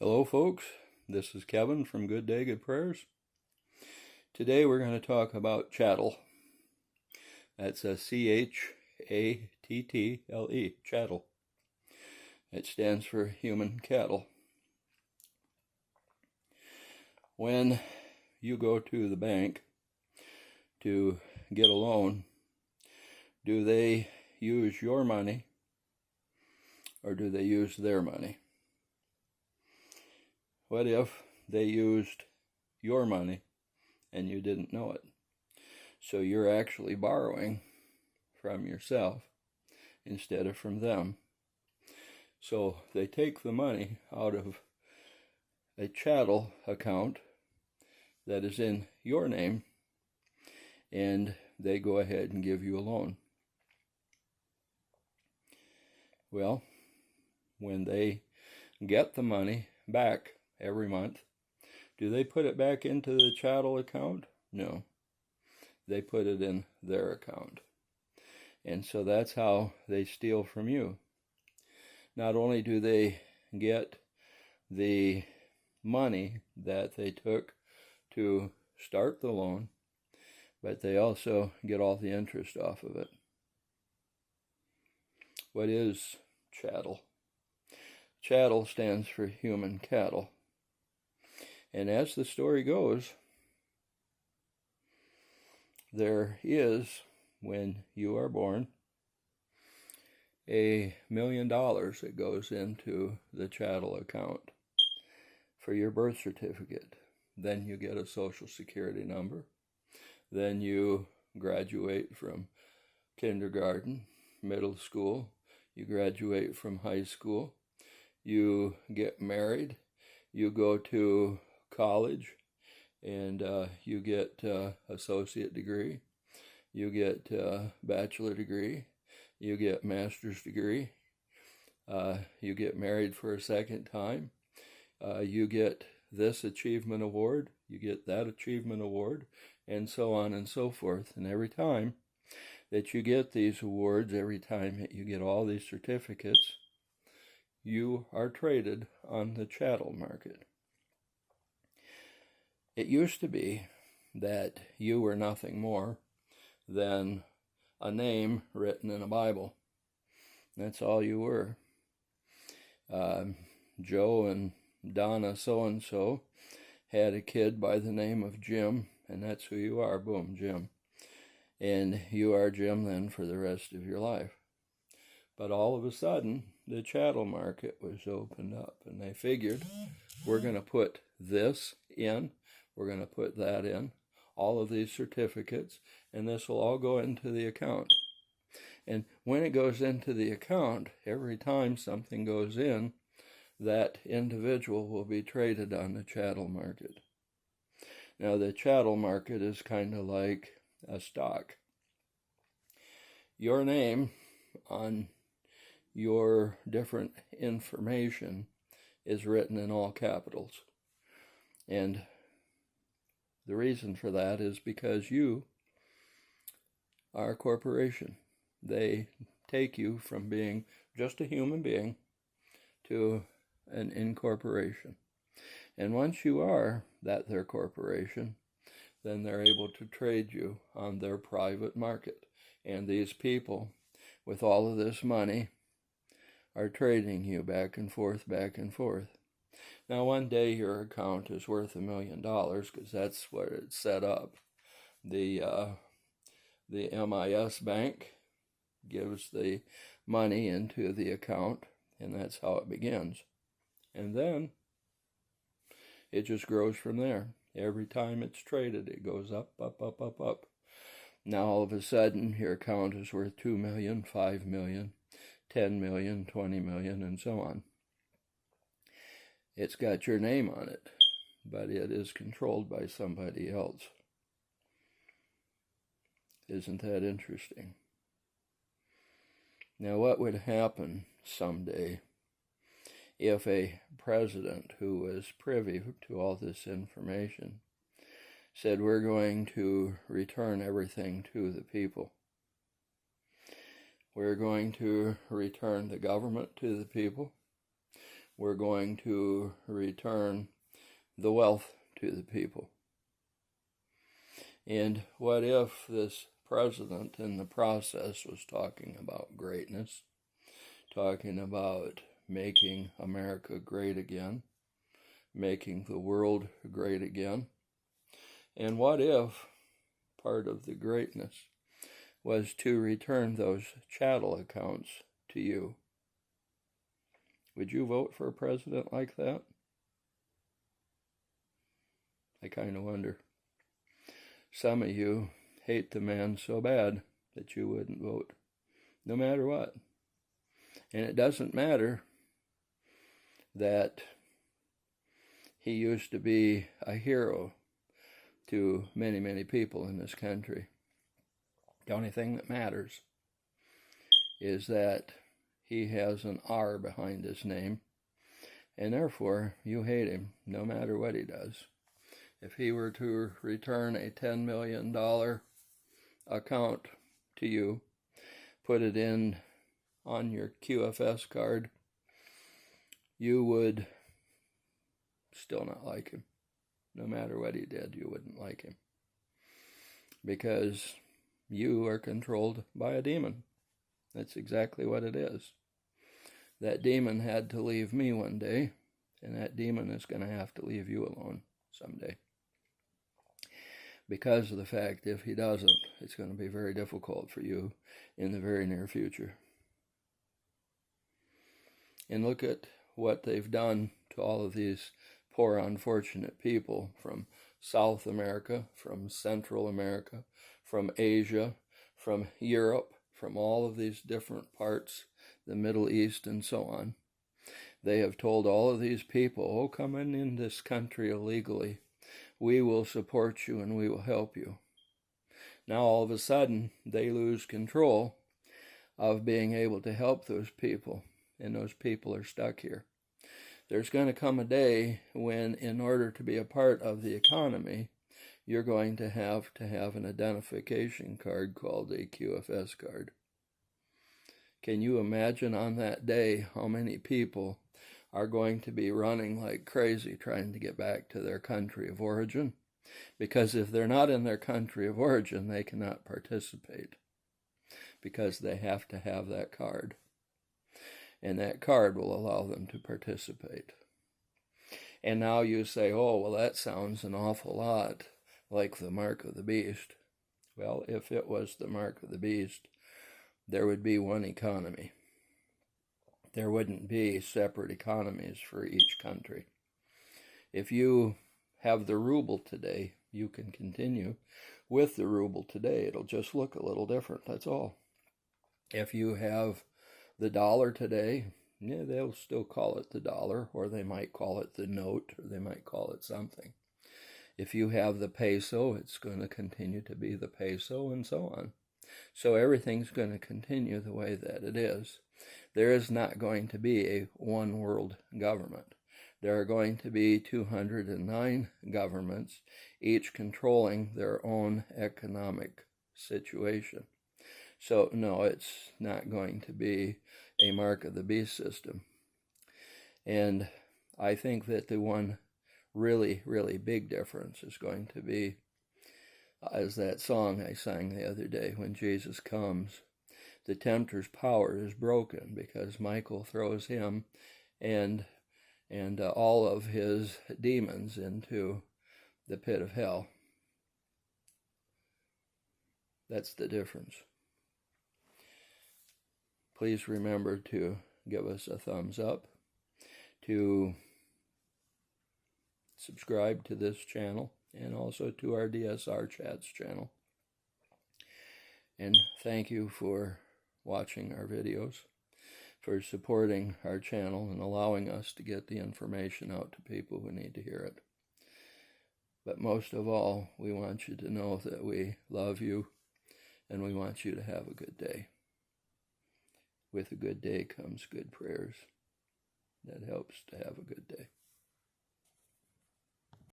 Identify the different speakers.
Speaker 1: Hello, folks. This is Kevin from Good Day, Good Prayers. Today we're going to talk about chattel. That's a C-H-A-T-T-L-E, chattel. It stands for human cattle. When you go to the bank to get a loan, do they use your money or do they use their money? What if they used your money and you didn't know it? So you're actually borrowing from yourself instead of from them. So they take the money out of a chattel account that is in your name and they go ahead and give you a loan. Well, when they get the money back every month, do they put it back into the chattel account? No. They put it in their account. And so that's how they steal from you. Not only do they get the money that they took to start the loan, but they also get all the interest off of it. What is chattel? Chattel stands for human cattle. And as the story goes, there is, when you are born, $1 million that goes into the chattel account for your birth certificate. Then you get a social security number. Then you graduate from kindergarten, middle school. You graduate from high school. You get married. You go to college and you get associate degree, you get bachelor degree, you get master's degree, you get married for a second time, you get this achievement award, you get that achievement award, and so on and so forth. And every time that you get these awards, every time that you get all these certificates, you are traded on the chattel market. It used to be that you were nothing more than a name written in a Bible. That's all you were. Joe and Donna so-and-so had a kid by the name of Jim, and that's who you are. Boom, Jim. And you are Jim then for the rest of your life. But all of a sudden, the chattel market was opened up, and they figured, we're going to put this in, we're going to put that in, all of these certificates, and this will all go into the account. And when it goes into the account, every time something goes in, that individual will be traded on the chattel market. Now, the chattel market is kind of like a stock. Your name on your different information is written in all capitals. And the reason for that is because you are a corporation. They take you from being just a human being to an incorporation. And once you are their corporation, then they're able to trade you on their private market. And these people, with all of this money, are trading you back and forth, back and forth. Now, one day your account is worth $1 million because that's what it's set up. The MIS bank gives the money into the account, and that's how it begins. And then it just grows from there. Every time it's traded, it goes up, up, up, up, up. Now, all of a sudden, your account is worth $2 million, $5 million, $10 million, $20 million, and so on. It's got your name on it, but it is controlled by somebody else. Isn't that interesting? Now, what would happen someday if a president who was privy to all this information said, we're going to return everything to the people? We're going to return the government to the people. we're going to return the wealth to the people. And what if this president in the process was talking about greatness, talking about making America great again, making the world great again? And what if part of the greatness was to return those chattel accounts to you? Would you vote for a president like that? I kind of wonder. Some of you hate the man so bad that you wouldn't vote, no matter what. And it doesn't matter that he used to be a hero to many, many people in this country. The only thing that matters is that he has an R behind his name, and therefore you hate him no matter what he does. If he were to return a $10 million account to you, put it in on your QFS card, you would still not like him. No matter what he did, you wouldn't like him. Because you are controlled by a demon. That's exactly what it is. That demon had to leave me one day, and that demon is going to have to leave you alone someday. Because of the fact, if he doesn't, it's going to be very difficult for you in the very near future. And look at what they've done to all of these poor, unfortunate people from South America, from Central America, from Asia, from Europe, from all of these different parts, the Middle East and so on. They have told all of these people, oh, come in this country illegally. We will support you and we will help you. Now all of a sudden, they lose control of being able to help those people, and those people are stuck here. There's going to come a day when, in order to be a part of the economy, you're going to have an identification card called a QFS card. Can you imagine on that day how many people are going to be running like crazy trying to get back to their country of origin? Because if they're not in their country of origin, they cannot participate, because they have to have that card. And that card will allow them to participate. And now you say, oh, well, that sounds an awful lot like the mark of the beast. Well, if it was the mark of the beast, there would be one economy. There wouldn't be separate economies for each country. If you have the ruble today, you can continue with the ruble today. It'll just look a little different, that's all. If you have the dollar today, yeah, they'll still call it the dollar, or they might call it the note, or they might call it something. If you have the peso, it's going to continue to be the peso, and so on. So everything's going to continue the way that it is. There is not going to be a one world government. There are going to be 209 governments, each controlling their own economic situation. So no, it's not going to be a mark of the beast system. And I think that the one really, really big difference is going to be, as that song I sang the other day, when Jesus comes, the tempter's power is broken, because Michael throws him and all of his demons into the pit of hell. That's the difference. Please remember to give us a thumbs up, to subscribe to this channel, and also to our DSR Chats channel. And thank you for watching our videos, for supporting our channel and allowing us to get the information out to people who need to hear it. But most of all, we want you to know that we love you, and we want you to have a good day. With a good day comes good prayers. That helps to have a good day.